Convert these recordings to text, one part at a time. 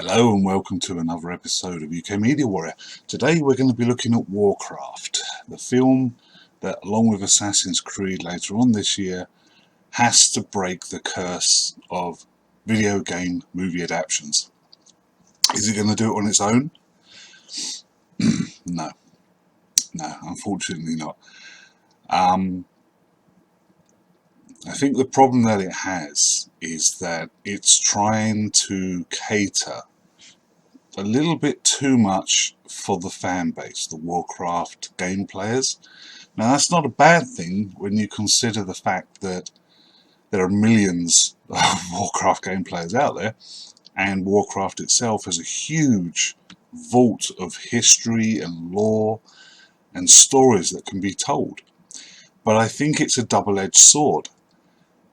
Hello and welcome to another episode of UK Media Warrior. Today we're going to be looking at Warcraft, the film that, along with Assassin's Creed later on this year, has to break the curse of video game movie adaptations. Is it going to do it on its own? No, unfortunately not. I think the problem that it has is that it's trying to cater a little bit too much for the fan base, the Warcraft game players. Now that's not a bad thing when you consider the fact that there are millions of Warcraft game players out there, and Warcraft itself has a huge vault of history and lore and stories that can be told. But I think it's a double-edged sword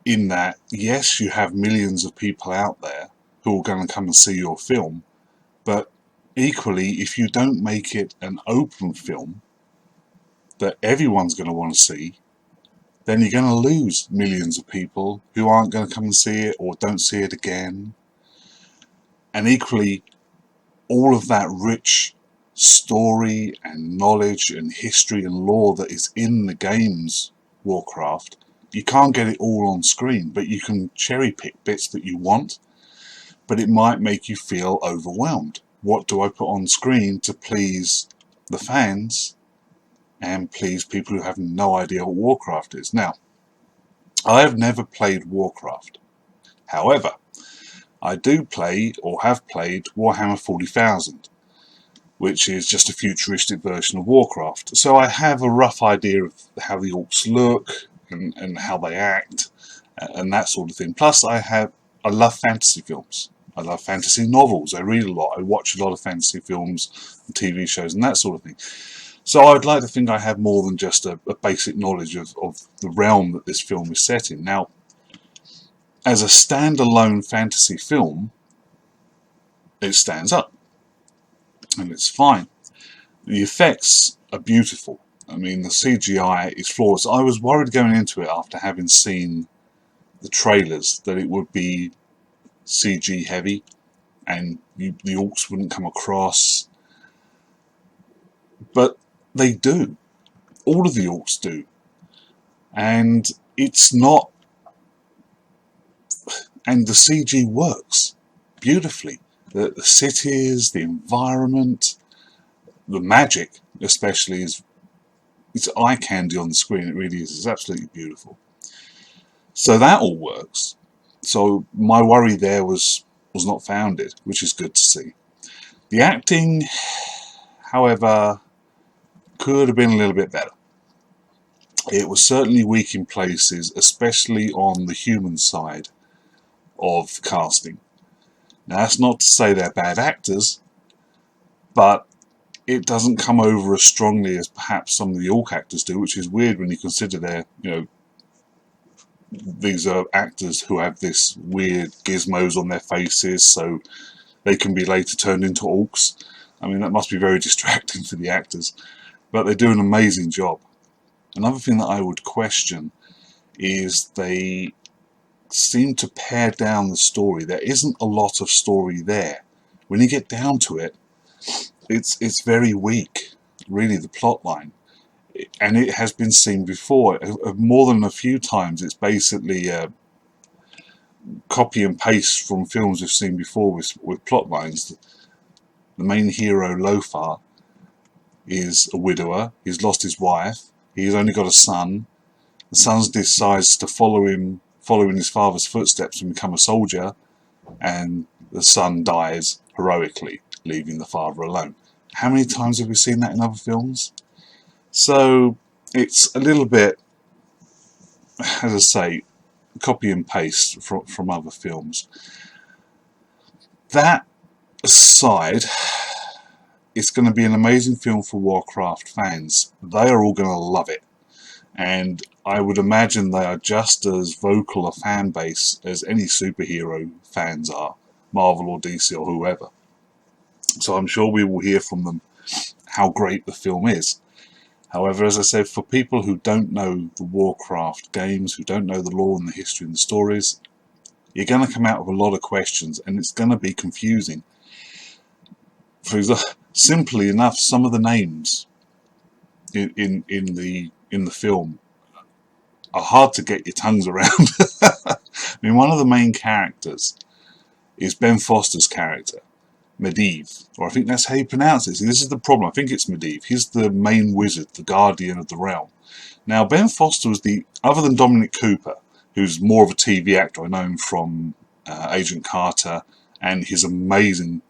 in that, yes, you have millions of people out there who are going to come and see your film, but equally, if you don't make it an open film that everyone's going to want to see, then you're going to lose millions of people who aren't going to come and see it or don't see it again. And equally, all of that rich story and knowledge and history and lore that is in the games Warcraft, you can't get it all on screen, but you can cherry pick bits that you want, but it might make you feel overwhelmed. What do I put on screen to please the fans and please people who have no idea what Warcraft is? Now, I have never played Warcraft. However, I do play or have played Warhammer 40,000, which is just a futuristic version of Warcraft. So I have a rough idea of how the orcs look and how they act and that sort of thing. Plus, I love fantasy films. I love fantasy novels. I read a lot. I watch a lot of fantasy films and TV shows and that sort of thing. So I'd like to think I have more than just a basic knowledge of the realm that this film is set in. Now, as a standalone fantasy film, it stands up. And it's fine. The effects are beautiful. I mean, the CGI is flawless. I was worried going into it after having seen the trailers that it would be CG heavy and the orcs wouldn't come across. But they do. All of the orcs do. And it's not... And the CG works beautifully. The cities, the environment, the magic especially it's eye candy on the screen. It really is. It's absolutely beautiful. So that all works. So my worry there was not founded, which is good to see. The acting, however, could have been a little bit better. It was certainly weak in places, especially on the human side of casting. Now that's not to say they're bad actors, but it doesn't come over as strongly as perhaps some of the orc actors do, which is weird when you consider these are actors who have this weird gizmos on their faces, so they can be later turned into orcs. I mean, that must be very distracting for the actors, but they do an amazing job. Another thing that I would question is they seem to pare down the story. There isn't a lot of story there. When you get down to it, it's very weak, really, the plot line. And it has been seen before. More than a few times, it's basically copy and paste from films we've seen before with plot lines. The main hero, Lothar, is a widower. He's lost his wife. He's only got a son. The son decides to follow in his father's footsteps and become a soldier, and the son dies heroically, leaving the father alone. How many times have we seen that in other films? So it's a little bit, as I say, copy and paste from other films. That aside, it's going to be an amazing film for Warcraft fans. They are all going to love it. And I would imagine they are just as vocal a fan base as any superhero fans are, Marvel or DC or whoever. So I'm sure we will hear from them how great the film is. However, as I said, for people who don't know the Warcraft games, who don't know the lore and the history and the stories, you're going to come out with a lot of questions and it's going to be confusing. For example, simply enough, some of the names in the film are hard to get your tongues around. I mean, one of the main characters is Ben Foster's character, Medivh, or I think that's how you pronounce it. See, this is the problem. I think it's Medivh. He's the main wizard, the guardian of the realm. Now, Ben Foster was other than Dominic Cooper, who's more of a TV actor. I know him from Agent Carter and his amazing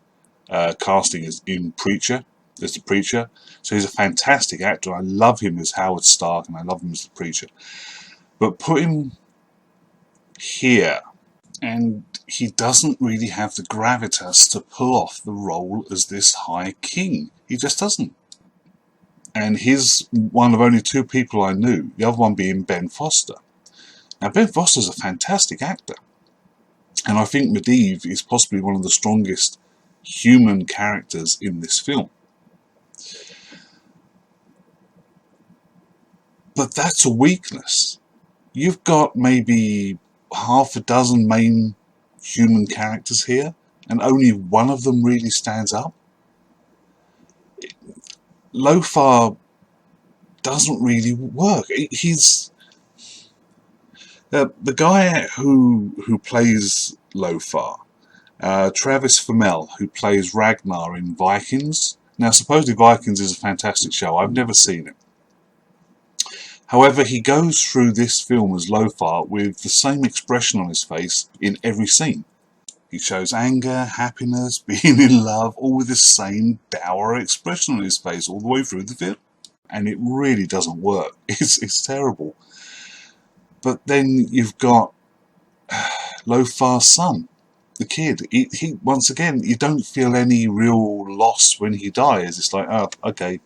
casting as in Preacher, as the Preacher. So he's a fantastic actor. I love him as Howard Stark, and I love him as the Preacher. But put him here, and he doesn't really have the gravitas to pull off the role as this High King. He just doesn't. And he's one of only two people I knew, the other one being Ben Foster. Now, Ben Foster's a fantastic actor, and I think Medivh is possibly one of the strongest human characters in this film. But that's a weakness. You've got maybe half a dozen main human characters here, and only one of them really stands up. Lothar doesn't really work. He's the guy who plays Lothar, Travis Fimmel, who plays Ragnar in Vikings. Now, supposedly Vikings is a fantastic show. I've never seen it. However, he goes through this film as Lothar with the same expression on his face in every scene. He shows anger, happiness, being in love, all with the same dour expression on his face all the way through the film. And it really doesn't work. It's terrible. But then you've got Lothar's son, the kid. He once again, you don't feel any real loss when he dies. It's like, oh, okay,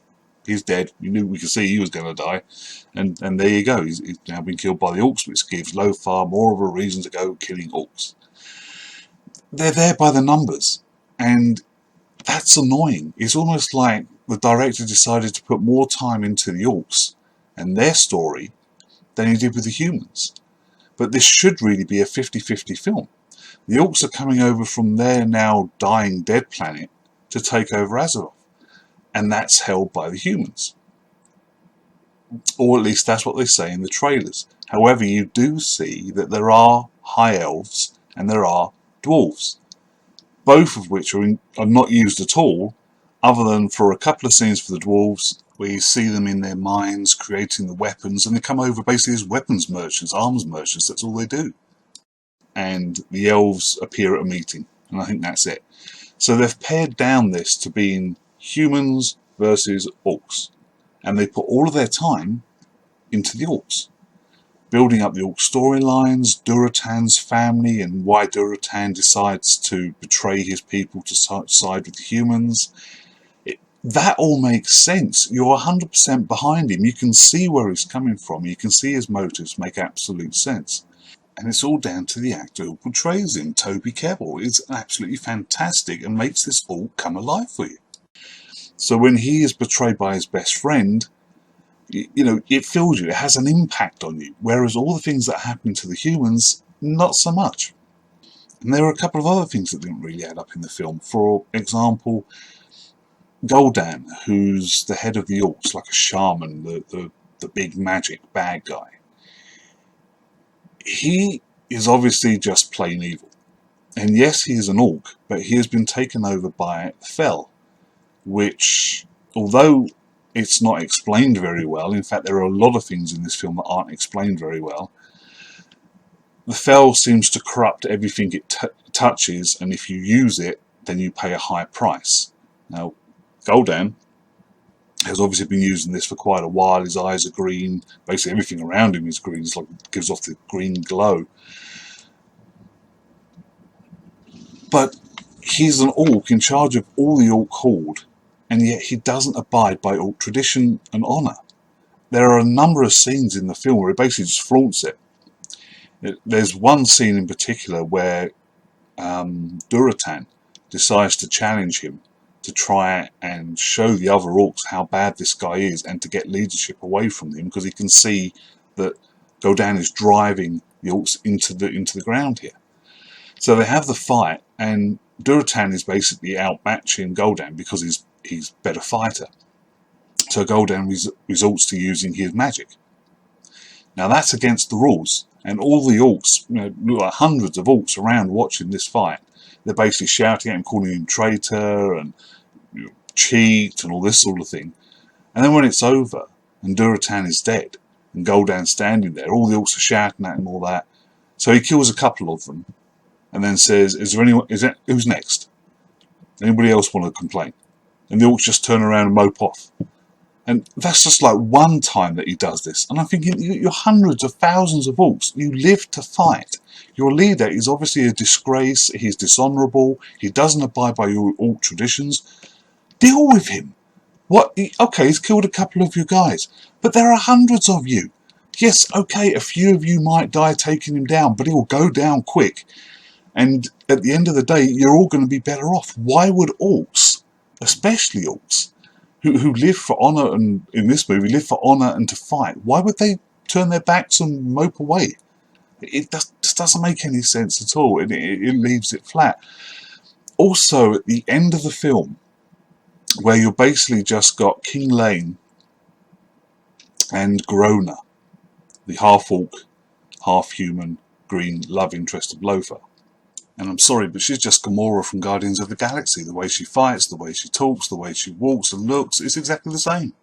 he's dead. We could see he was going to die. And there you go. He's now been killed by the orcs, which gives Lothar more of a reason to go killing orcs. They're there by the numbers, and that's annoying. It's almost like the director decided to put more time into the orcs and their story than he did with the humans. But this should really be a 50-50 film. The orcs are coming over from their now dying dead planet to take over Azeroth, and that's held by the humans. Or at least that's what they say in the trailers. However, you do see that there are high elves and there are dwarves, both of which are not used at all, other than for a couple of scenes for the dwarves where you see them in their mines creating the weapons, and they come over basically as weapons merchants, arms merchants. That's all they do. And the elves appear at a meeting, and I think that's it. So they've pared down this to being humans versus orcs, and they put all of their time into the orcs, building up the orc storylines, Durotan's family, and why Durotan decides to betray his people to side with the humans. That all makes sense. You're 100% behind him. You can see where he's coming from. You can see his motives make absolute sense. And it's all down to the actor who portrays him, Toby Kebbell. It's absolutely fantastic and makes this all come alive for you. So when he is betrayed by his best friend, you know, it fills you. It has an impact on you. Whereas all the things that happen to the humans, not so much. And there are a couple of other things that didn't really add up in the film. For example, Gul'dan, who's the head of the orcs, like a shaman, the big magic bad guy. He is obviously just plain evil. And yes, he is an orc, but he has been taken over by Fel, which, although it's not explained very well, in fact there are a lot of things in this film that aren't explained very well, the Fel seems to corrupt everything it touches, and if you use it, then you pay a high price. Now, Gul'dan has obviously been using this for quite a while. His eyes are green. Basically everything around him is green. It's like it gives off the green glow. But he's an orc in charge of all the orc horde, and yet he doesn't abide by orc tradition and honour. There are a number of scenes in the film where he basically just flaunts it. There's one scene in particular where Durotan decides to challenge him to try and show the other orcs how bad this guy is and to get leadership away from him, because he can see that Gul'dan is driving the orcs into the ground here. So they have the fight, and Durotan is basically outmatching Gul'dan because he's better fighter. So Gul'dan resorts to using his magic. Now that's against the rules, and all the orcs, look like hundreds of orcs around watching this fight. They're basically shouting at him, calling him traitor and cheat and all this sort of thing. And then when it's over and Durotan is dead and Gul'dan's standing there, all the orcs are shouting at him, all that. So he kills a couple of them and then says, "Is there anyone? Who's next? Anybody else want to complain?" And the orcs just turn around and mope off. And that's just like one time that he does this. And I'm thinking, you're hundreds of thousands of orcs. You live to fight. Your leader is obviously a disgrace. He's dishonourable. He doesn't abide by your orc traditions. Deal with him. What? Okay, he's killed a couple of you guys. But there are hundreds of you. Yes, okay, a few of you might die taking him down, but he will go down quick. And at the end of the day, you're all going to be better off. Why would orcs, especially orcs, who live for honour, and in this movie live for honour and to fight, why would they turn their backs and mope away? It just doesn't make any sense at all. It leaves it flat. Also, at the end of the film, where you're basically just got King Lane and Grona, the half-orc, half-human, green love interest of Lothar. And I'm sorry, but she's just Gamora from Guardians of the Galaxy. The way she fights, the way she talks, the way she walks and looks, it's exactly the same.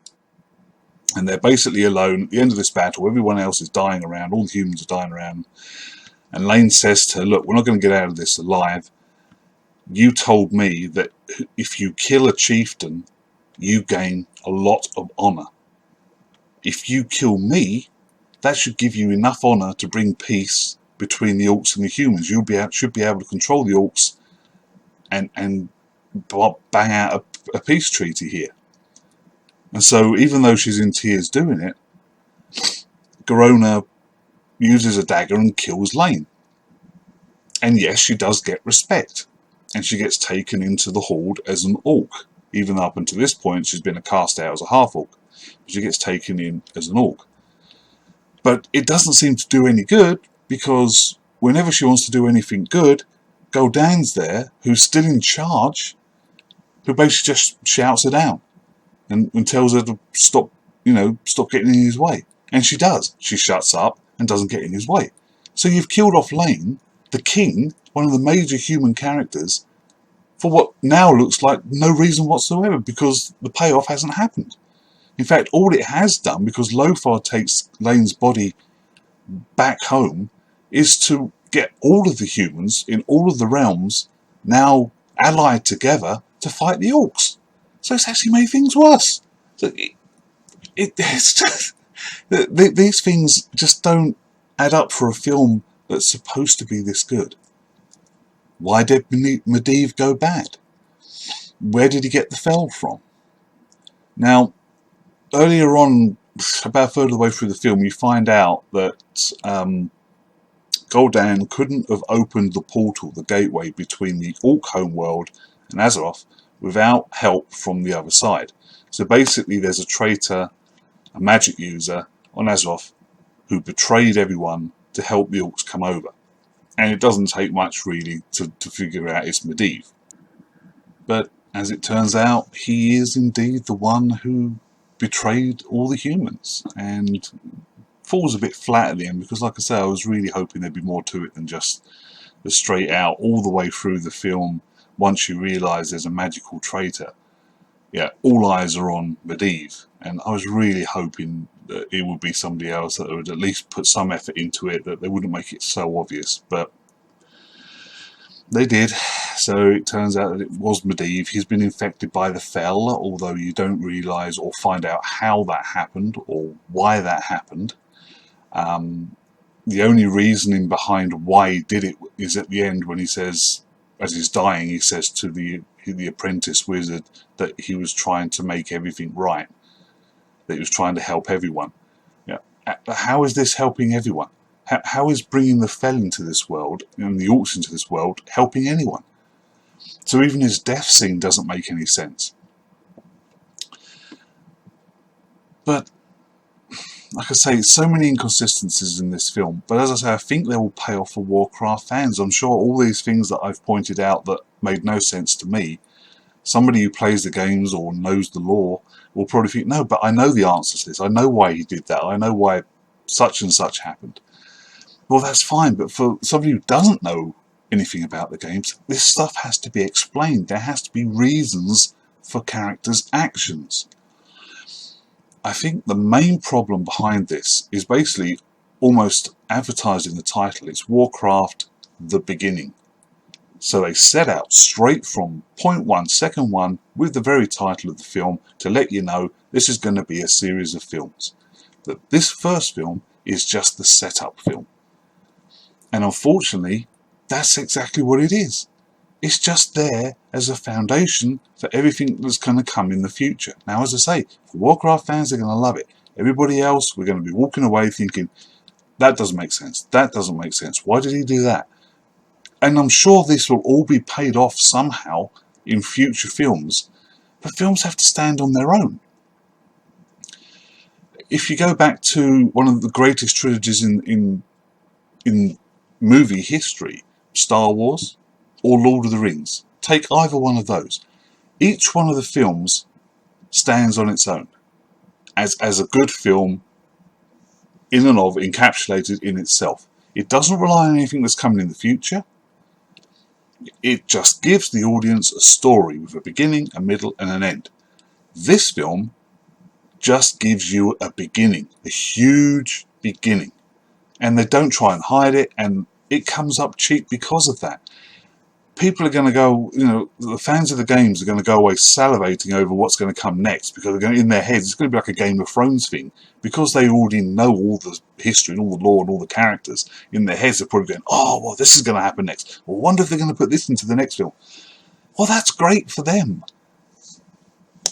And they're basically alone at the end of this battle. Everyone else is dying around, all the humans are dying around. And Lane says to her, "Look, we're not going to get out of this alive. You told me that if you kill a chieftain, you gain a lot of honour. If you kill me, that should give you enough honour to bring peace between the orcs and the humans. You should be able to control the orcs and bang out a peace treaty here." And so, even though she's in tears doing it, Garona uses a dagger and kills Lane. And yes, she does get respect, and she gets taken into the Horde as an orc. Even up until this point, she's been cast out as a half-orc, but she gets taken in as an orc. But it doesn't seem to do any good, because whenever she wants to do anything good, Gul'dan's there, who's still in charge, who basically just shouts her down and tells her to stop getting in his way. And she does. She shuts up and doesn't get in his way. So you've killed off Lane, the king, one of the major human characters, for what now looks like no reason whatsoever, because the payoff hasn't happened. In fact, all it has done, because Lothar takes Lane's body back home, is to get all of the humans in all of the realms now allied together to fight the orcs. So it's actually made things worse. So it's just, these things just don't add up for a film that's supposed to be this good. Why did Medivh go bad? Where did he get the fell from? Now, earlier on, about a third of the way through the film, you find out that Gul'dan couldn't have opened the portal, the gateway between the Orc homeworld and Azeroth without help from the other side. So basically there's a traitor, a magic user on Azeroth who betrayed everyone to help the Orcs come over. And it doesn't take much really to figure out it's Medivh. But as it turns out, he is indeed the one who betrayed all the humans, and falls a bit flat at the end, because like I say, I was really hoping there'd be more to it than just the straight out all the way through the film. Once you realise there's a magical traitor, yeah, all eyes are on Medivh, and I was really hoping that it would be somebody else that would at least put some effort into it, that they wouldn't make it so obvious, but they did. So it turns out that it was Medivh. He's been infected by the Fel, although you don't realise or find out how that happened or why that happened. The only reasoning behind why he did it is at the end, when he says, as he's dying, he says to the apprentice wizard that he was trying to make everything right, that he was trying to help everyone. Yeah. How is this helping everyone? How is bringing the Fel into this world and the Orcs into this world helping anyone? So even his death scene doesn't make any sense. But like I say, so many inconsistencies in this film, but as I say, I think they will pay off for Warcraft fans. I'm sure all these things that I've pointed out that made no sense to me, somebody who plays the games or knows the lore will probably think, no, but I know the answers to this, I know why he did that, I know why such and such happened. Well, that's fine, but for somebody who doesn't know anything about the games, this stuff has to be explained. There has to be reasons for characters' actions. I think the main problem behind this is basically almost advertised in the title. It's Warcraft the Beginning. So they set out straight from point one, second one, with the very title of the film to let you know this is going to be a series of films. That this first film is just the setup film. And unfortunately, that's exactly what it is. It's just there as a foundation for everything that's going to come in the future. Now, as I say, for Warcraft fans, they're going to love it. Everybody else, we're going to be walking away thinking, that doesn't make sense. That doesn't make sense. Why did he do that? And I'm sure this will all be paid off somehow in future films. But films have to stand on their own. If you go back to one of the greatest trilogies in movie history, Star Wars or Lord of the Rings, take either one of those. Each one of the films stands on its own as a good film in and of, encapsulated in itself. It doesn't rely on anything that's coming in the future. It just gives the audience a story with a beginning, a middle and an end. This film just gives you a beginning, a huge beginning. And they don't try and hide it, and it comes up cheap because of that. People are going to go, the fans of the games are going to go away salivating over what's going to come next, because they're going in their heads, it's going to be like a Game of Thrones thing. Because they already know all the history and all the lore and all the characters, in their heads they're probably going, oh, well, this is going to happen next. Well, I wonder if they're going to put this into the next film. Well, that's great for them.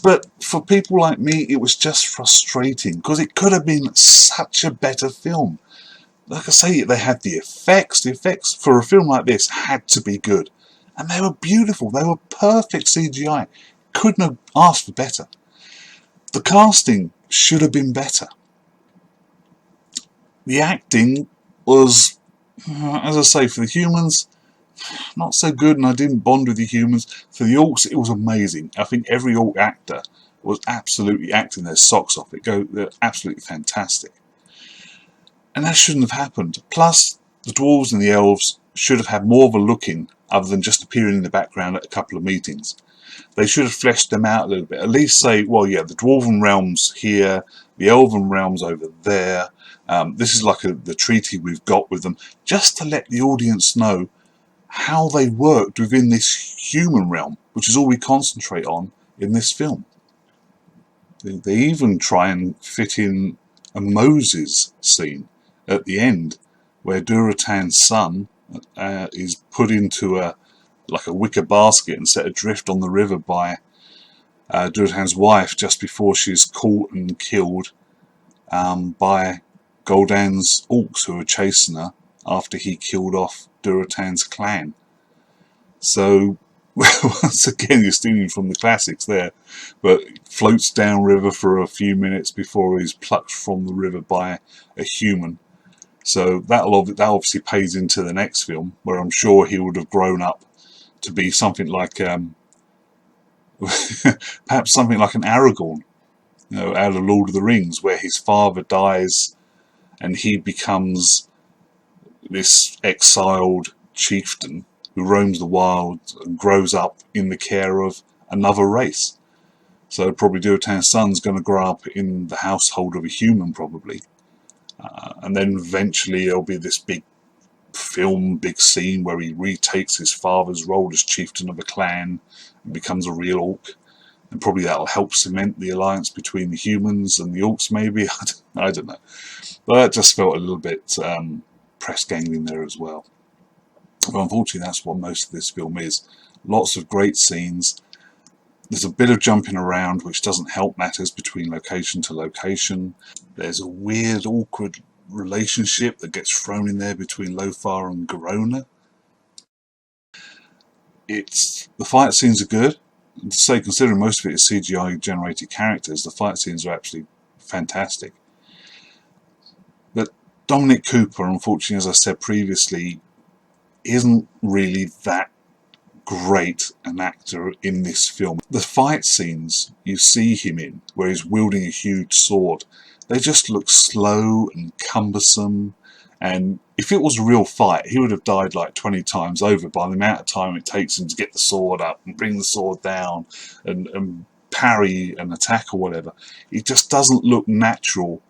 But for people like me, it was just frustrating, because it could have been such a better film. Like I say, they had the effects. The effects for a film like this had to be good. And they were beautiful. They were perfect CGI. Couldn't have asked for better. The casting should have been better. The acting was, as I say, for the humans, not so good, and I didn't bond with the humans. For the orcs, it was amazing. I think every orc actor was absolutely acting their socks off. They're absolutely fantastic. And that shouldn't have happened. Plus, the dwarves and the elves should have had more of a look in, other than just appearing in the background at a couple of meetings. They should have fleshed them out a little bit. At least say, well, yeah, the dwarven realm's here, the elven realm's over there. This is like the treaty we've got with them, just to let the audience know how they worked within this human realm, which is all we concentrate on in this film. They even try and fit in a Moses scene at the end, where Durotan's son is put into a wicker basket and set adrift on the river by Durotan's wife just before she's caught and killed by Gul'dan's orcs who are chasing her after he killed off Durotan's clan. So once again, you're stealing from the classics there, but floats downriver for a few minutes before he's plucked from the river by a human. So that obviously pays into the next film, where I'm sure he would have grown up to be something like, perhaps something like an Aragorn, out of Lord of the Rings, where his father dies and he becomes this exiled chieftain who roams the wild and grows up in the care of another race. So probably Durotan's son's going to grow up in the household of a human, probably. And then eventually there'll be this big scene where he retakes his father's role as chieftain of a clan and becomes a real orc. And probably that'll help cement the alliance between the humans and the orcs, maybe. I don't know. But that just felt a little bit press gangling there as well. But unfortunately, that's what most of this film is. Lots of great scenes. There's a bit of jumping around which doesn't help matters between location to location. There's a weird, awkward relationship that gets thrown in there between Lothar and Garona. The fight scenes are good. To say, considering most of it is CGI generated characters, the fight scenes are actually fantastic. But Dominic Cooper, unfortunately, as I said previously, isn't really that great an actor in this film. The fight scenes you see him in, where he's wielding a huge sword, they just look slow and cumbersome, and if it was a real fight, he would have died like 20 times over by the amount of time it takes him to get the sword up and bring the sword down and parry an attack or whatever. It just doesn't look natural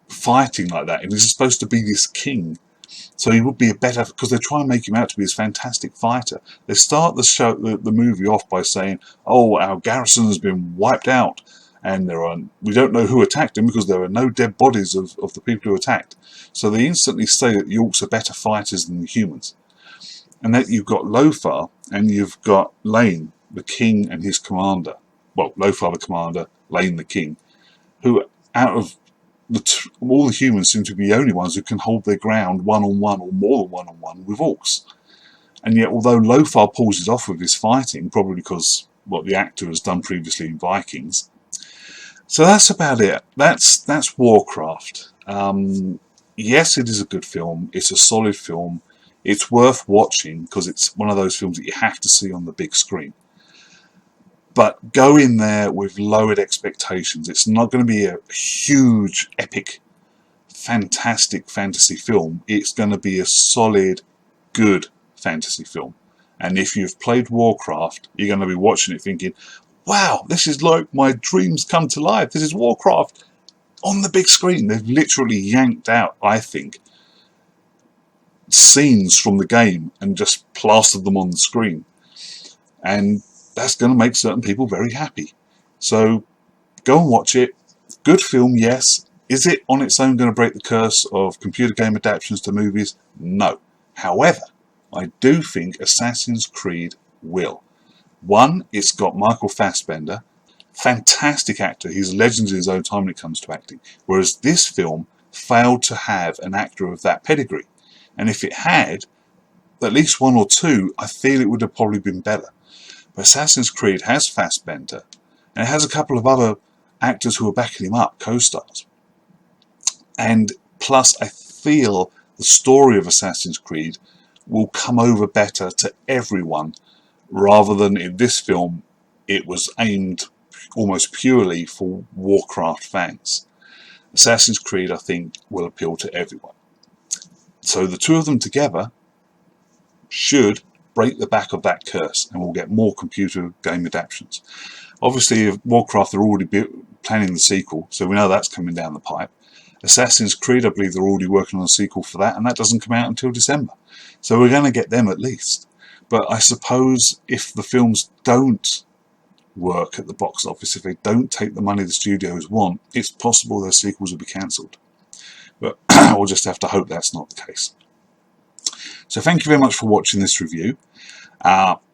fighting like that. And he's supposed to be this king, so he would be a better, because they try and make him out to be this fantastic fighter. They start the movie off by saying, "Oh, our garrison has been wiped out, and we don't know who attacked him because there are no dead bodies of the people who attacked." So they instantly say that the orcs are better fighters than the humans, and that you've got Lothar and you've got Lane, the king, and his commander. Well, Lothar the commander, Lane the king, who out of all the humans seem to be the only ones who can hold their ground one-on-one or more than one-on-one with orcs. And yet, although Lothar pulls it off with his fighting, probably because what the actor has done previously in Vikings. So that's about it. That's Warcraft. Yes, it is a good film. It's a solid film. It's worth watching because it's one of those films that you have to see on the big screen. But go in there with lowered expectations. It's not going to be a huge, epic, fantastic fantasy film. It's going to be a solid, good fantasy film. And if you've played Warcraft, you're going to be watching it thinking, wow, this is like my dreams come to life. This is Warcraft on the big screen. They've literally yanked out, I think, scenes from the game and just plastered them on the screen. And that's going to make certain people very happy. So go and watch it. Good film, yes. Is it on its own going to break the curse of computer game adaptations to movies? No. However, I do think Assassin's Creed will. One, it's got Michael Fassbender, fantastic actor. He's a legend in his own time when it comes to acting. Whereas this film failed to have an actor of that pedigree. And if it had, at least one or two, I feel it would have probably been better. But Assassin's Creed has Fassbender, and it has a couple of other actors who are backing him up, co-stars. And plus, I feel the story of Assassin's Creed will come over better to everyone, rather than in this film, it was aimed almost purely for Warcraft fans. Assassin's Creed, I think, will appeal to everyone. So the two of them together should break the back of that curse, and we'll get more computer game adaptations. Obviously, Warcraft, they're already planning the sequel, so we know that's coming down the pipe. Assassin's Creed, I believe they're already working on a sequel for that, and that doesn't come out until December. So we're going to get them at least. But I suppose if the films don't work at the box office, if they don't take the money the studios want, it's possible their sequels will be cancelled. But we'll just have to hope that's not the case. So thank you very much for watching this review.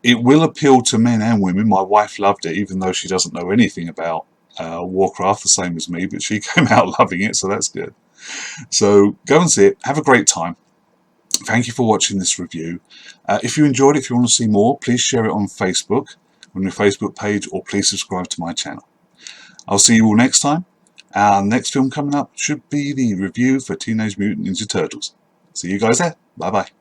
It will appeal to men and women. My wife loved it, even though she doesn't know anything about Warcraft, the same as me, but she came out loving it, so that's good. So go and see it. Have a great time. Thank you for watching this review. If you enjoyed it, if you want to see more, please share it on Facebook, on your Facebook page, or please subscribe to my channel. I'll see you all next time. Our next film coming up should be the review for Teenage Mutant Ninja Turtles. See you guys there. Bye bye.